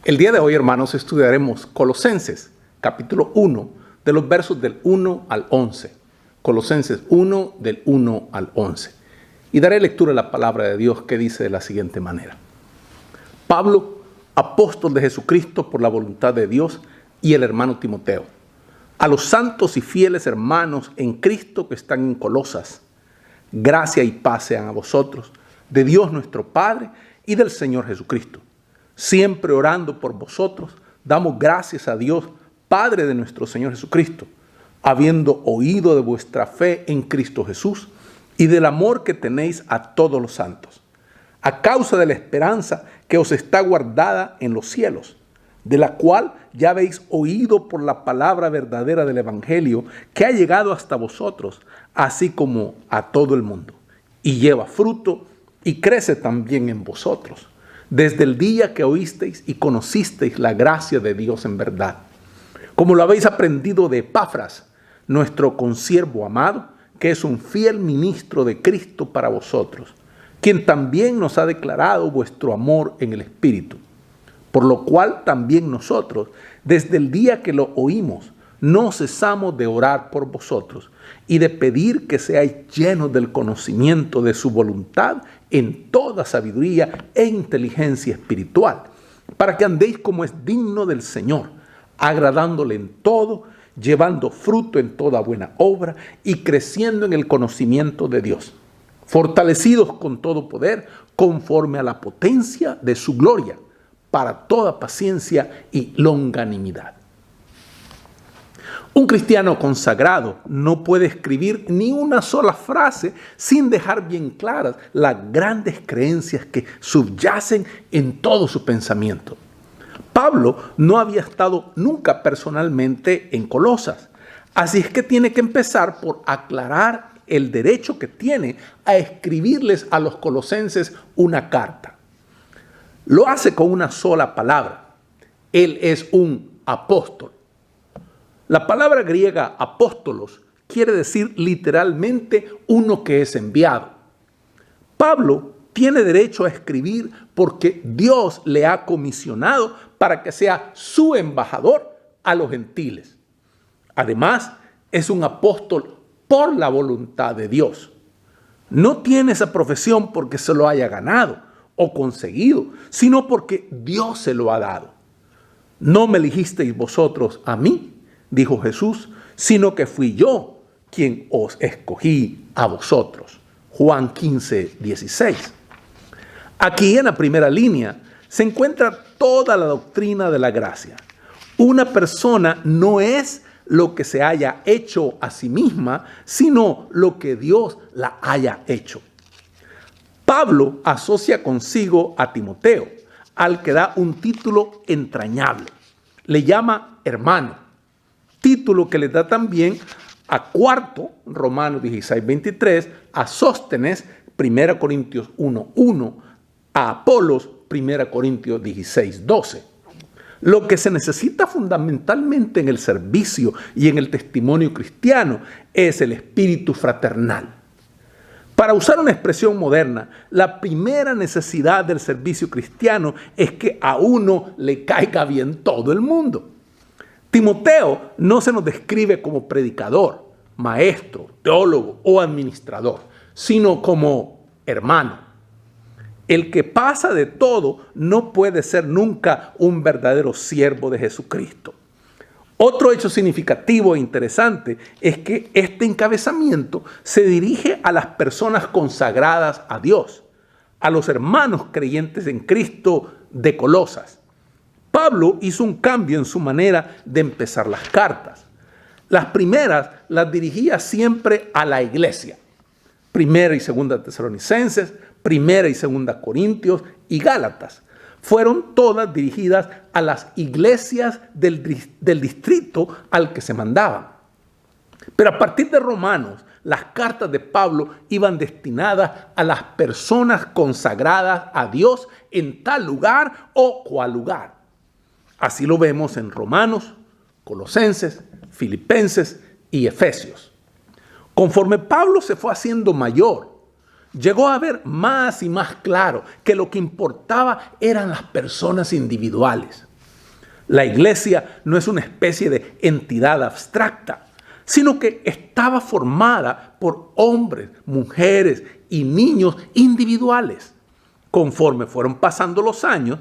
El día de hoy, hermanos, estudiaremos Colosenses, capítulo 1, de los versos del 1 al 11. Colosenses 1, del 1 al 11. Y daré lectura a la palabra de Dios que dice de la siguiente manera. Pablo, apóstol de Jesucristo por la voluntad de Dios, y el hermano Timoteo, a los santos y fieles hermanos en Cristo que están en Colosas, gracia y paz sean a vosotros, de Dios nuestro Padre y del Señor Jesucristo. Siempre orando por vosotros, damos gracias a Dios, Padre de nuestro Señor Jesucristo, habiendo oído de vuestra fe en Cristo Jesús y del amor que tenéis a todos los santos, a causa de la esperanza que os está guardada en los cielos, de la cual ya habéis oído por la palabra verdadera del Evangelio que ha llegado hasta vosotros, así como a todo el mundo, y lleva fruto y crece también en vosotros, desde el día que oísteis y conocisteis la gracia de Dios en verdad, como lo habéis aprendido de Epafras, nuestro consiervo amado, que es un fiel ministro de Cristo para vosotros, quien también nos ha declarado vuestro amor en el Espíritu, por lo cual también nosotros, desde el día que lo oímos, no cesamos de orar por vosotros y de pedir que seáis llenos del conocimiento de su voluntad en toda sabiduría e inteligencia espiritual, para que andéis como es digno del Señor, agradándole en todo, llevando fruto en toda buena obra y creciendo en el conocimiento de Dios, fortalecidos con todo poder, conforme a la potencia de su gloria, para toda paciencia y longanimidad. Un cristiano consagrado no puede escribir ni una sola frase sin dejar bien claras las grandes creencias que subyacen en todo su pensamiento. Pablo no había estado nunca personalmente en Colosas, así es que tiene que empezar por aclarar el derecho que tiene a escribirles a los colosenses una carta. Lo hace con una sola palabra. Él es un apóstol. La palabra griega apóstolos quiere decir literalmente uno que es enviado. Pablo tiene derecho a escribir porque Dios le ha comisionado para que sea su embajador a los gentiles. Además, es un apóstol por la voluntad de Dios. No tiene esa profesión porque se lo haya ganado o conseguido, sino porque Dios se lo ha dado. No me eligisteis vosotros a mí, dijo Jesús, sino que fui yo quien os escogí a vosotros. Juan 15, 16. Aquí en la primera línea se encuentra toda la doctrina de la gracia. Una persona no es lo que se haya hecho a sí misma, sino lo que Dios la haya hecho. Pablo asocia consigo a Timoteo, al que da un título entrañable. Le llama hermano, título que le da también a Cuarto, Romanos 16, 23, a Sóstenes, 1 Corintios 1, 1, a Apolos, 1 Corintios 16, 12. Lo que se necesita fundamentalmente en el servicio y en el testimonio cristiano es el espíritu fraternal. Para usar una expresión moderna, la primera necesidad del servicio cristiano es que a uno le caiga bien todo el mundo. Timoteo no se nos describe como predicador, maestro, teólogo o administrador, sino como hermano. El que pasa de todo no puede ser nunca un verdadero siervo de Jesucristo. Otro hecho significativo e interesante es que este encabezamiento se dirige a las personas consagradas a Dios, a los hermanos creyentes en Cristo de Colosas. Pablo hizo un cambio en su manera de empezar las cartas. Las primeras las dirigía siempre a la iglesia. Primera y segunda Tesalonicenses, Primera y Segunda Corintios y Gálatas. Fueron todas dirigidas a las iglesias del distrito al que se mandaban. Pero a partir de Romanos, las cartas de Pablo iban destinadas a las personas consagradas a Dios en tal lugar o cual lugar. Así lo vemos en Romanos, Colosenses, Filipenses y Efesios. Conforme Pablo se fue haciendo mayor, llegó a ver más y más claro que lo que importaba eran las personas individuales. La iglesia no es una especie de entidad abstracta, sino que estaba formada por hombres, mujeres y niños individuales. Conforme fueron pasando los años,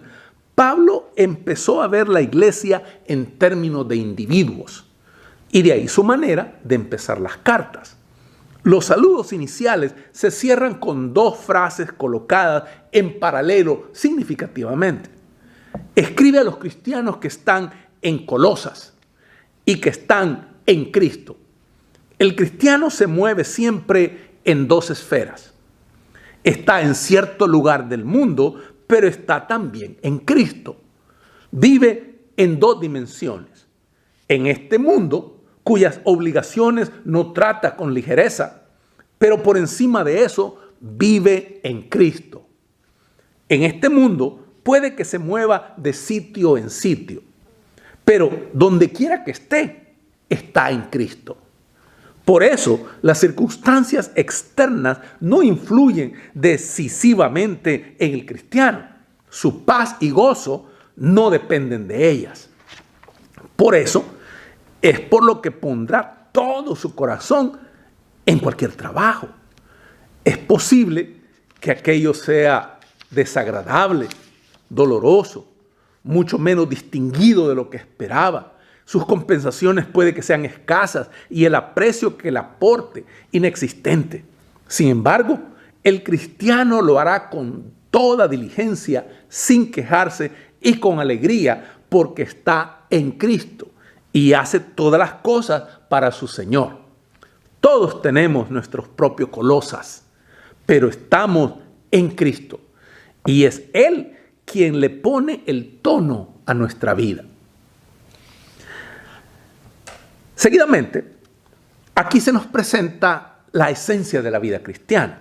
Pablo empezó a ver la iglesia en términos de individuos, y de ahí su manera de empezar las cartas. Los saludos iniciales se cierran con dos frases colocadas en paralelo significativamente. Escribe a los cristianos que están en Colosas y que están en Cristo. El cristiano se mueve siempre en dos esferas. Está en cierto lugar del mundo, pero está también en Cristo. Vive en dos dimensiones. En este mundo, cuyas obligaciones no trata con ligereza, pero por encima de eso, vive en Cristo. En este mundo puede que se mueva de sitio en sitio, pero donde quiera que esté, está en Cristo. Por eso, las circunstancias externas no influyen decisivamente en el cristiano. Su paz y gozo no dependen de ellas. Por eso, es por lo que pondrá todo su corazón en cualquier trabajo. Es posible que aquello sea desagradable, doloroso, mucho menos distinguido de lo que esperaba. Sus compensaciones puede que sean escasas y el aprecio que le aporte inexistente. Sin embargo, el cristiano lo hará con toda diligencia, sin quejarse y con alegría, porque está en Cristo y hace todas las cosas para su Señor. Todos tenemos nuestros propios Colosas, pero estamos en Cristo y es Él quien le pone el tono a nuestra vida. Seguidamente, aquí se nos presenta la esencia de la vida cristiana.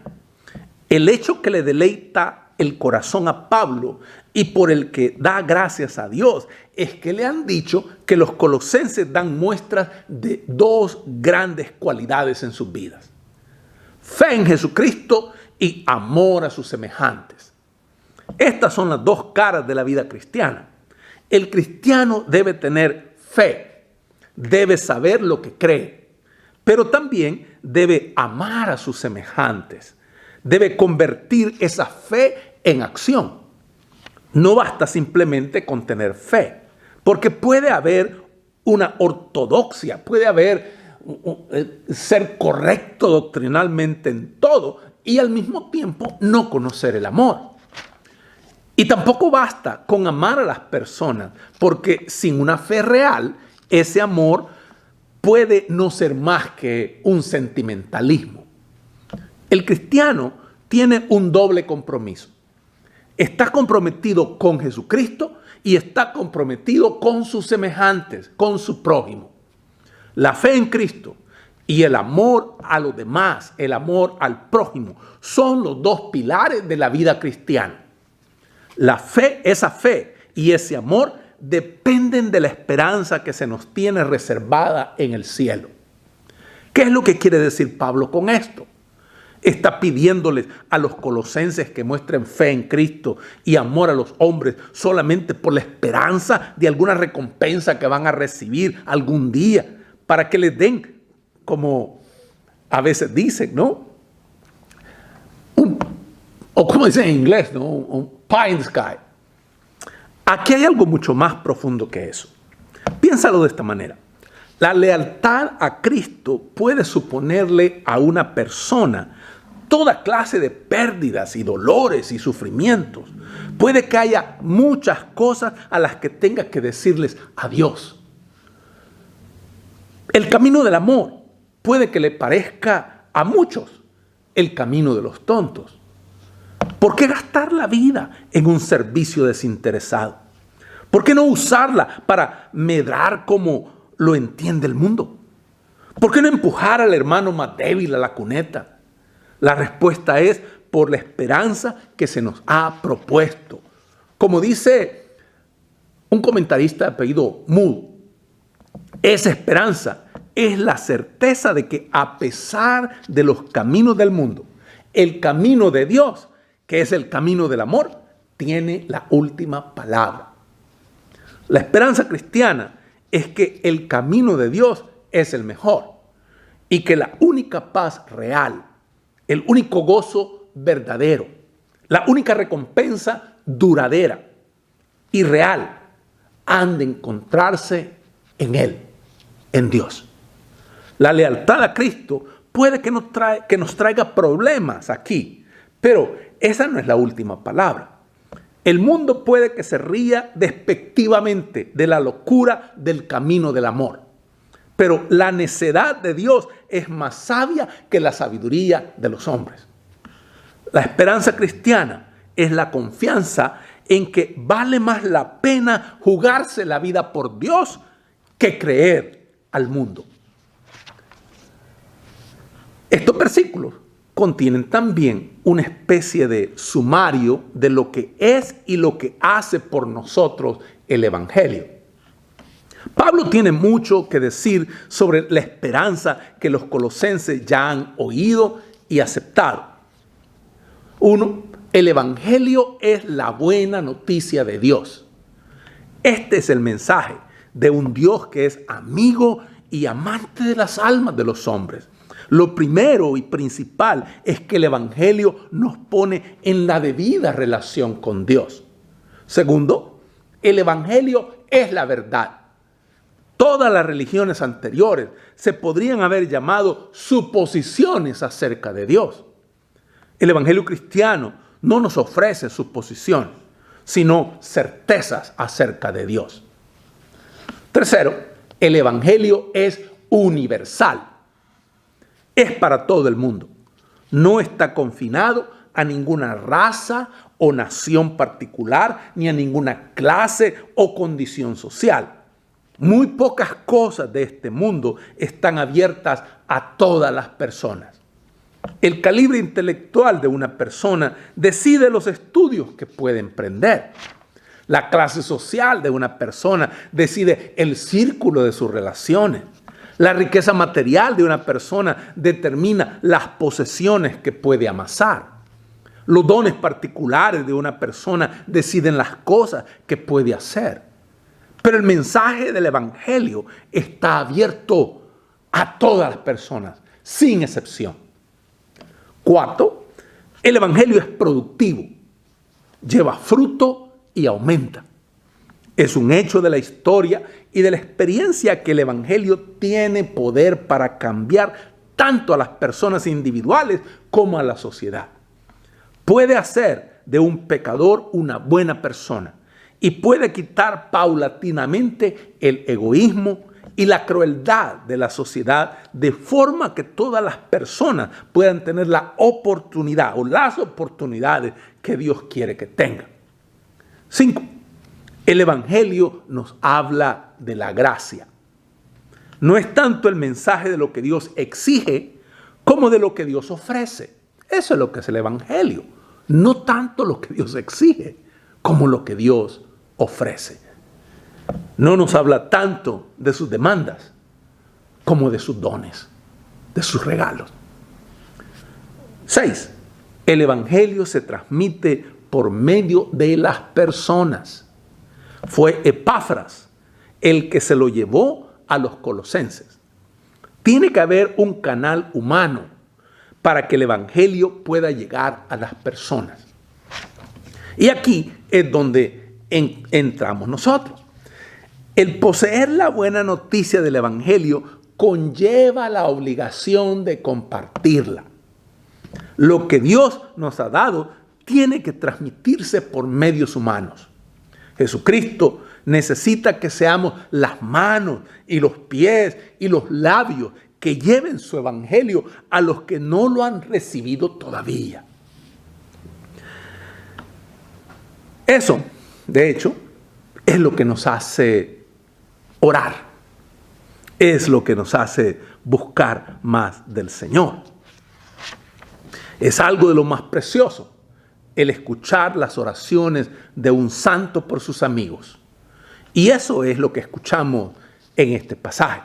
El hecho que le deleita el corazón a Pablo y por el que da gracias a Dios es que le han dicho que los colosenses dan muestras de dos grandes cualidades en sus vidas: fe en Jesucristo y amor a sus semejantes. Estas son las dos caras de la vida cristiana. El cristiano debe tener fe, debe saber lo que cree, pero también debe amar a sus semejantes. Debe convertir esa fe en acción. No basta simplemente con tener fe, porque puede haber una ortodoxia, puede haber ser correcto doctrinalmente en todo y al mismo tiempo no conocer el amor. Y tampoco basta con amar a las personas, porque sin una fe real, ese amor puede no ser más que un sentimentalismo. El cristiano tiene un doble compromiso. Está comprometido con Jesucristo y está comprometido con sus semejantes, con su prójimo. La fe en Cristo y el amor a los demás, el amor al prójimo, son los dos pilares de la vida cristiana. La fe, esa fe y ese amor dependen de la esperanza que se nos tiene reservada en el cielo. ¿Qué es lo que quiere decir Pablo con esto? Está pidiéndoles a los colosenses que muestren fe en Cristo y amor a los hombres solamente por la esperanza de alguna recompensa que van a recibir algún día, para que les den, como a veces dicen, ¿no? O como dicen en inglés, ¿no? Un pie in the sky. Aquí hay algo mucho más profundo que eso. Piénsalo de esta manera. La lealtad a Cristo puede suponerle a una persona toda clase de pérdidas y dolores y sufrimientos. Puede que haya muchas cosas a las que tenga que decirles adiós. El camino del amor puede que le parezca a muchos el camino de los tontos. ¿Por qué gastar la vida en un servicio desinteresado? ¿Por qué no usarla para medrar como lo entiende el mundo? ¿Por qué no empujar al hermano más débil a la cuneta? La respuesta es por la esperanza que se nos ha propuesto. Como dice un comentarista de apellido Mood, esa esperanza es la certeza de que a pesar de los caminos del mundo, el camino de Dios, que es el camino del amor, tiene la última palabra. La esperanza cristiana es que el camino de Dios es el mejor y que la única paz real, el único gozo verdadero, la única recompensa duradera y real han de encontrarse en Él, en Dios. La lealtad a Cristo puede que nos traiga problemas aquí, pero esa no es la última palabra. El mundo puede que se ría despectivamente de la locura del camino del amor, pero la necedad de Dios es más sabia que la sabiduría de los hombres. La esperanza cristiana es la confianza en que vale más la pena jugarse la vida por Dios que creer al mundo. Estos versículos contienen también una especie de sumario de lo que es y lo que hace por nosotros el Evangelio. Pablo tiene mucho que decir sobre la esperanza que los colosenses ya han oído y aceptado. 1. El Evangelio es la buena noticia de Dios. Este es el mensaje de un Dios que es amigo y amante de las almas de los hombres. Lo primero y principal es que el Evangelio nos pone en la debida relación con Dios. Segundo, el Evangelio es la verdad. Todas las religiones anteriores se podrían haber llamado suposiciones acerca de Dios. El Evangelio cristiano no nos ofrece suposiciones, sino certezas acerca de Dios. Tercero, el Evangelio es universal. Es para todo el mundo. No está confinado a ninguna raza o nación particular, ni a ninguna clase o condición social. Muy pocas cosas de este mundo están abiertas a todas las personas. El calibre intelectual de una persona decide los estudios que puede emprender. La clase social de una persona decide el círculo de sus relaciones. La riqueza material de una persona determina las posesiones que puede amasar. Los dones particulares de una persona deciden las cosas que puede hacer. Pero el mensaje del Evangelio está abierto a todas las personas, sin excepción. 4. El Evangelio es productivo, lleva fruto y aumenta. Es un hecho de la historia y de la experiencia que el Evangelio tiene poder para cambiar tanto a las personas individuales como a la sociedad. Puede hacer de un pecador una buena persona y puede quitar paulatinamente el egoísmo y la crueldad de la sociedad de forma que todas las personas puedan tener la oportunidad o las oportunidades que Dios quiere que tengan. 5. El Evangelio nos habla de la gracia. No es tanto el mensaje de lo que Dios exige como de lo que Dios ofrece. Eso es lo que es el Evangelio. No tanto lo que Dios exige como lo que Dios ofrece. No nos habla tanto de sus demandas como de sus dones, de sus regalos. 6. El Evangelio se transmite por medio de las personas. Fue Epafras el que se lo llevó a los colosenses. Tiene que haber un canal humano para que el Evangelio pueda llegar a las personas. Y aquí es donde entramos nosotros. El poseer la buena noticia del Evangelio conlleva la obligación de compartirla. Lo que Dios nos ha dado tiene que transmitirse por medios humanos. Jesucristo necesita que seamos las manos y los pies y los labios que lleven su evangelio a los que no lo han recibido todavía. Eso, de hecho, es lo que nos hace orar. Es lo que nos hace buscar más del Señor. Es algo de lo más precioso, el escuchar las oraciones de un santo por sus amigos. Y eso es lo que escuchamos en este pasaje.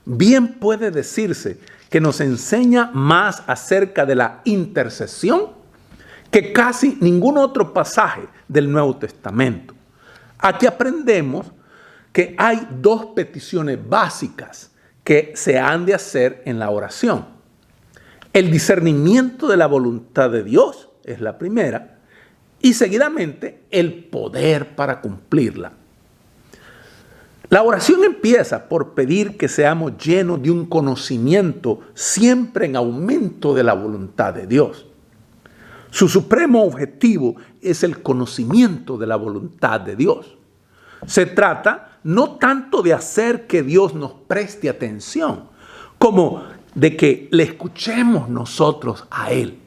Bien puede decirse que nos enseña más acerca de la intercesión que casi ningún otro pasaje del Nuevo Testamento. Aquí aprendemos que hay dos peticiones básicas que se han de hacer en la oración. El discernimiento de la voluntad de Dios es la primera, y seguidamente el poder para cumplirla. La oración empieza por pedir que seamos llenos de un conocimiento siempre en aumento de la voluntad de Dios. Su supremo objetivo es el conocimiento de la voluntad de Dios. Se trata no tanto de hacer que Dios nos preste atención, como de que le escuchemos nosotros a Él.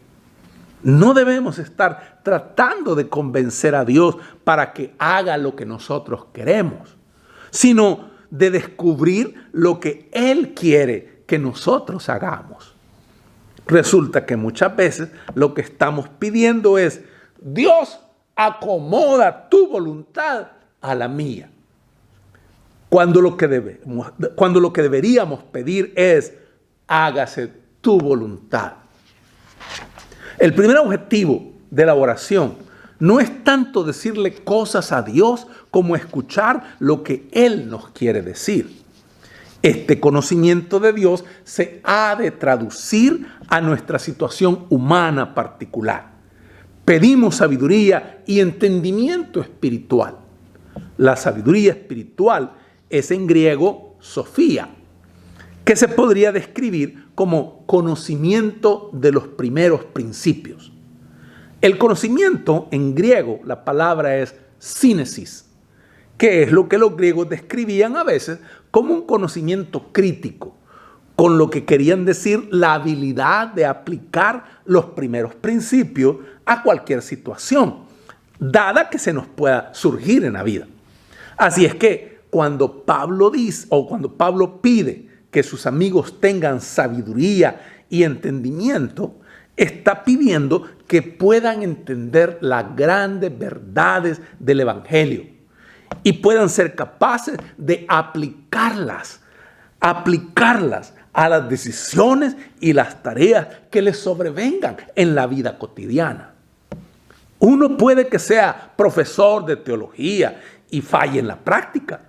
No debemos estar tratando de convencer a Dios para que haga lo que nosotros queremos, sino de descubrir lo que Él quiere que nosotros hagamos. Resulta que muchas veces lo que estamos pidiendo es: Dios, acomoda tu voluntad a la mía. Cuando lo que deberíamos pedir es: hágase tu voluntad. El primer objetivo de la oración no es tanto decirle cosas a Dios como escuchar lo que Él nos quiere decir. Este conocimiento de Dios se ha de traducir a nuestra situación humana particular. Pedimos sabiduría y entendimiento espiritual. La sabiduría espiritual es en griego sofía, que se podría describir como conocimiento de los primeros principios. El conocimiento en griego, la palabra es sínesis, que es lo que los griegos describían a veces como un conocimiento crítico, con lo que querían decir la habilidad de aplicar los primeros principios a cualquier situación, dada que se nos pueda surgir en la vida. Así es que cuando Pablo pide que sus amigos tengan sabiduría y entendimiento, está pidiendo que puedan entender las grandes verdades del Evangelio y puedan ser capaces de aplicarlas a las decisiones y las tareas que les sobrevengan en la vida cotidiana. Uno puede que sea profesor de teología y falle en la práctica,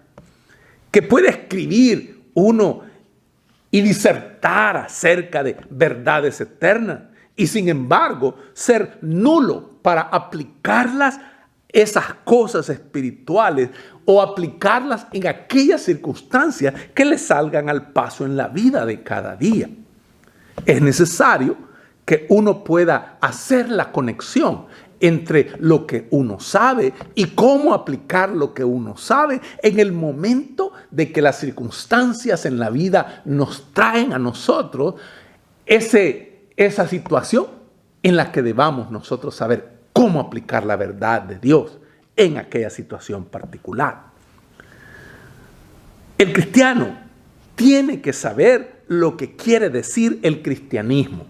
que puede escribir uno y disertar acerca de verdades eternas y sin embargo ser nulo para aplicarlas, esas cosas espirituales, o aplicarlas en aquellas circunstancias que le salgan al paso en la vida de cada día. Es necesario que uno pueda hacer la conexión entre lo que uno sabe y cómo aplicar lo que uno sabe en el momento de que las circunstancias en la vida nos traen a nosotros esa situación en la que debamos nosotros saber cómo aplicar la verdad de Dios en aquella situación particular. El cristiano tiene que saber lo que quiere decir el cristianismo,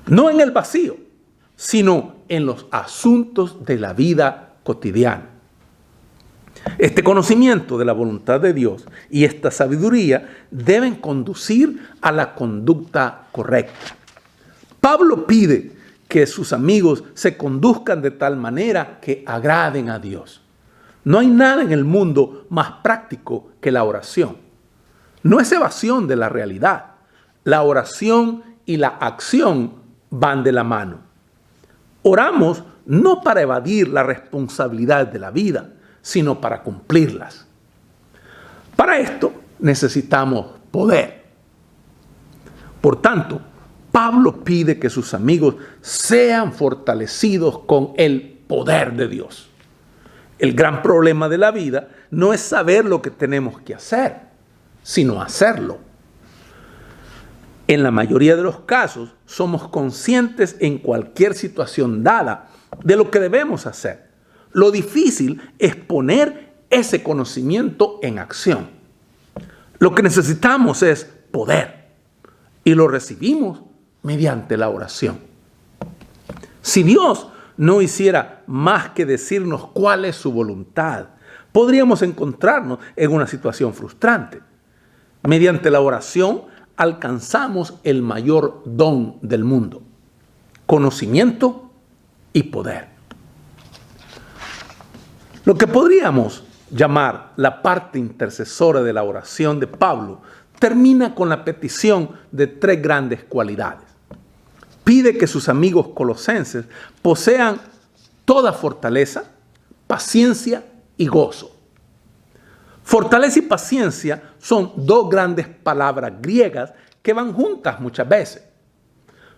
no en el vacío, sino en los asuntos de la vida cotidiana. Este conocimiento de la voluntad de Dios y esta sabiduría deben conducir a la conducta correcta. Pablo pide que sus amigos se conduzcan de tal manera que agraden a Dios. No hay nada en el mundo más práctico que la oración. No es evasión de la realidad. La oración y la acción van de la mano. Oramos no para evadir la responsabilidad de la vida, sino para cumplirlas. Para esto necesitamos poder. Por tanto, Pablo pide que sus amigos sean fortalecidos con el poder de Dios. El gran problema de la vida no es saber lo que tenemos que hacer, sino hacerlo. En la mayoría de los casos, somos conscientes en cualquier situación dada de lo que debemos hacer. Lo difícil es poner ese conocimiento en acción. Lo que necesitamos es poder y lo recibimos mediante la oración. Si Dios no hiciera más que decirnos cuál es su voluntad, podríamos encontrarnos en una situación frustrante. Mediante la oración alcanzamos el mayor don del mundo: conocimiento y poder. Lo que podríamos llamar la parte intercesora de la oración de Pablo, termina con la petición de 3 grandes cualidades. Pide que sus amigos colosenses posean toda fortaleza, paciencia y gozo. Fortaleza y paciencia son 2 grandes palabras griegas que van juntas muchas veces.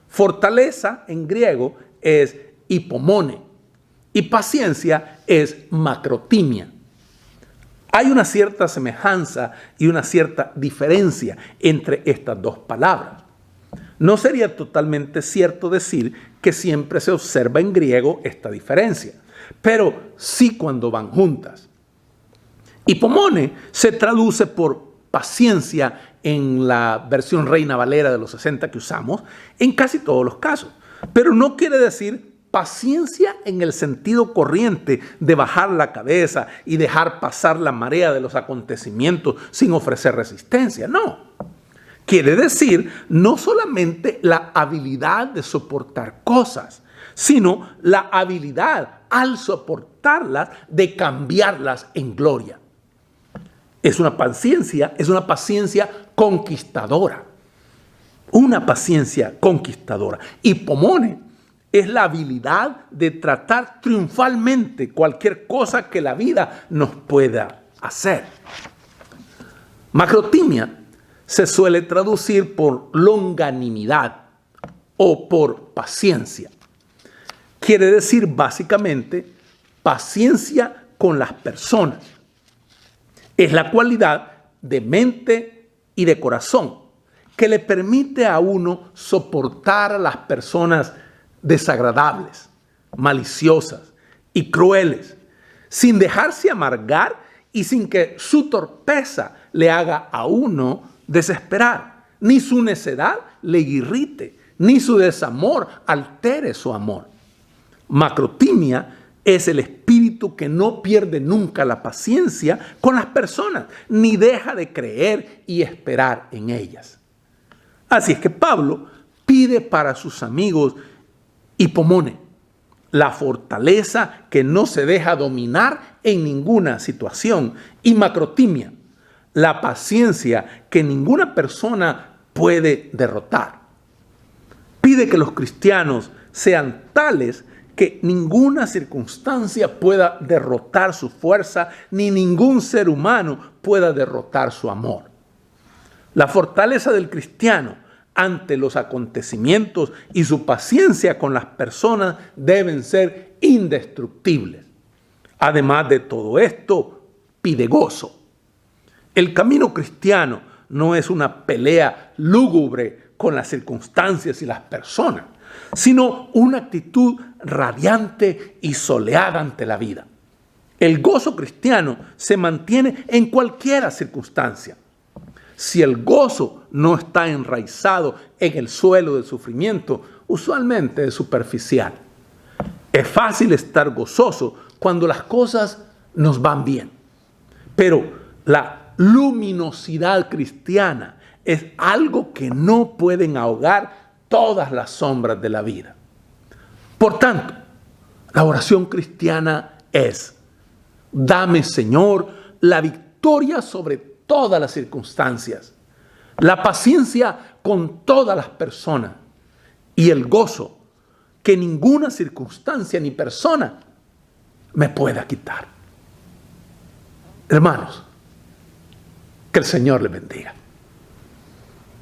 Fortaleza en griego es hipomone y paciencia es macrotimia. Hay una cierta semejanza y una cierta diferencia entre estas 2 palabras. No sería totalmente cierto decir que siempre se observa en griego esta diferencia, pero sí cuando van juntas. Hipomone se traduce por paciencia en la versión Reina Valera de los 60 que usamos en casi todos los casos, pero no quiere decir paciencia en el sentido corriente de bajar la cabeza y dejar pasar la marea de los acontecimientos sin ofrecer resistencia. No. Quiere decir no solamente la habilidad de soportar cosas, sino la habilidad al soportarlas de cambiarlas en gloria. Es una paciencia conquistadora. Una paciencia conquistadora. Hipomone es la habilidad de tratar triunfalmente cualquier cosa que la vida nos pueda hacer. Macrotimia se suele traducir por longanimidad o por paciencia. Quiere decir básicamente paciencia con las personas. Es la cualidad de mente y de corazón que le permite a uno soportar a las personas desagradables, maliciosas y crueles, sin dejarse amargar y sin que su torpeza le haga a uno desesperar, ni su necedad le irrite, ni su desamor altere su amor. Macrotimia es el espíritu que no pierde nunca la paciencia con las personas, ni deja de creer y esperar en ellas. Así es que Pablo pide para sus amigos hipomone, la fortaleza que no se deja dominar en ninguna situación, y macrotimia, la paciencia que ninguna persona puede derrotar. Pide que los cristianos sean tales que ninguna circunstancia pueda derrotar su fuerza, ni ningún ser humano pueda derrotar su amor. La fortaleza del cristiano ante los acontecimientos y su paciencia con las personas deben ser indestructibles. Además de todo esto, pide gozo. El camino cristiano no es una pelea lúgubre con las circunstancias y las personas, sino una actitud radiante y soleada ante la vida. El gozo cristiano se mantiene en cualquier circunstancia. Si el gozo no está enraizado en el suelo del sufrimiento, usualmente es superficial. Es fácil estar gozoso cuando las cosas nos van bien, pero la luminosidad cristiana es algo que no pueden ahogar todas las sombras de la vida. Por tanto, la oración cristiana es: dame, Señor, la victoria sobre todas las circunstancias, la paciencia con todas las personas y el gozo que ninguna circunstancia ni persona me pueda quitar. Hermanos, que el Señor les bendiga.